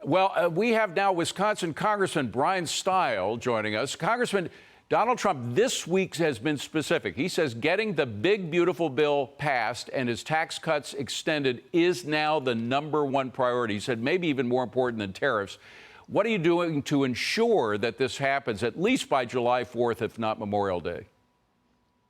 Well, we have now Wisconsin Congressman Bryan Steil joining us. Congressman, Donald Trump this week has been specific. He says getting the big, beautiful bill passed and his tax cuts extended is now the #1 priority. He said maybe even more important than tariffs. What are you doing to ensure that this happens at least by July 4th, if not Memorial Day?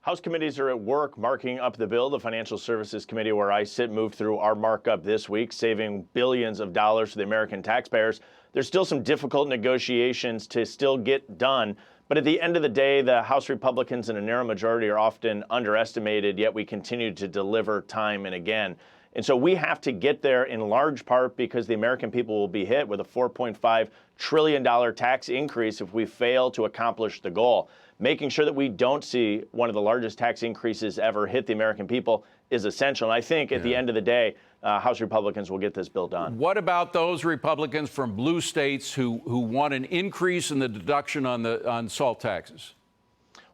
House committees are at work marking up the bill. The Financial Services Committee, where I sit, moved through our markup this week, saving billions of dollars to the American taxpayers. There's still some difficult negotiations to still get done. But at the end of the day, the House Republicans in a narrow majority are often underestimated, yet we continue to deliver time and again. And so we have to get there in large part because the American people will be hit with a $4.5 trillion tax increase if we fail to accomplish the goal. Making sure that we don't see one of the largest tax increases ever hit the American people is essential. And I think at the end of the day, House Republicans will get this bill done. What about those Republicans from blue states who want an increase in the deduction on salt taxes?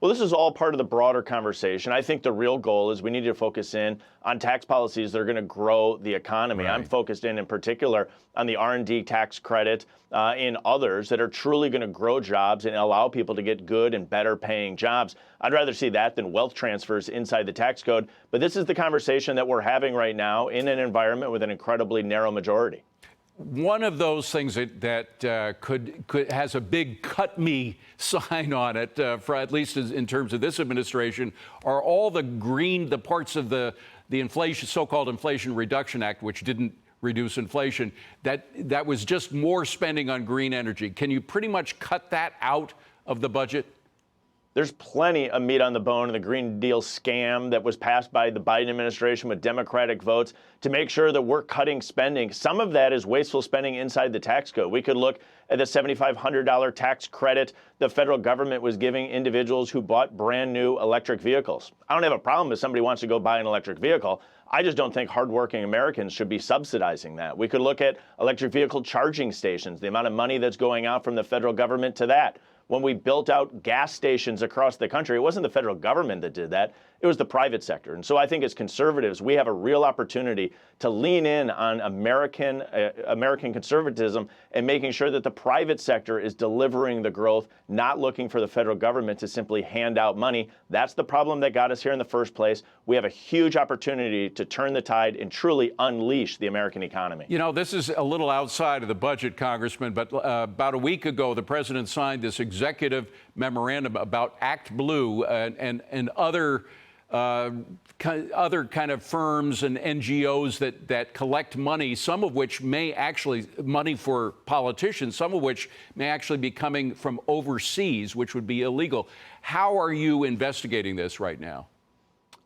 Well, this is all part of the broader conversation. I think the real goal is we need to focus in on tax policies that are going to grow the economy. Right. I'm focused in particular on the R&D tax credit and others that are truly going to grow jobs and allow people to get good and better paying jobs. I'd rather see that than wealth transfers inside the tax code. But this is the conversation that we're having right now in an environment with an incredibly narrow majority. One of those things that could has a big "cut me" sign on it, for at least in terms of this administration, are all the parts of the inflation, so-called Inflation Reduction Act, which didn't reduce inflation. That was just more spending on green energy. Can you pretty much cut that out of the budget? There's plenty of meat on the bone in the Green Deal scam that was passed by the Biden administration with Democratic votes to make sure that we're cutting spending. Some of that is wasteful spending inside the tax code. We could look at the $7,500 tax credit the federal government was giving individuals who bought brand new electric vehicles. I don't have a problem if somebody wants to go buy an electric vehicle. I just don't think hardworking Americans should be subsidizing that. We could look at electric vehicle charging stations, the amount of money that's going out from the federal government to that. When we built out gas stations across the country, it wasn't the federal government that did that. It was the private sector. And so I think as conservatives, we have a real opportunity to lean in on American conservatism and making sure that the private sector is delivering the growth, not looking for the federal government to simply hand out money. That's the problem that got us here in the first place. We have a huge opportunity to turn the tide and truly unleash the American economy. You know, this is a little outside of the budget, Congressman, but about a week ago, the president signed this executive memorandum about Act Blue and other kind of firms and NGOs that collect money, some of which may actually money for politicians, some of which may actually be coming from overseas, which would be illegal. How are you investigating this right now?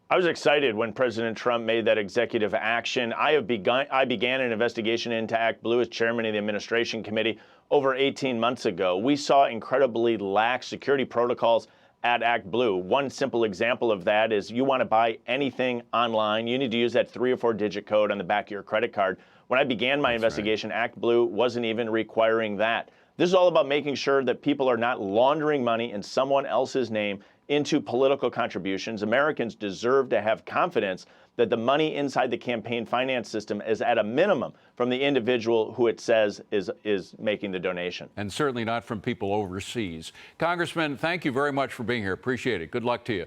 I was excited when President Trump made that executive action. I began an investigation into Act Blue as chairman of the administration committee over 18 months ago. We saw incredibly lax security protocols at Act Blue. One simple example of that is you want to buy anything online, you need to use that 3 or 4 digit code on the back of your credit card. When I began my investigation, right, Act Blue wasn't even requiring that. This is all about making sure that people are not laundering money in someone else's name into political contributions. Americans deserve to have confidence that the money inside the campaign finance system is at a minimum from the individual who it says is making the donation. And certainly not from people overseas. Congressman, thank you very much for being here. Appreciate it. Good luck to you.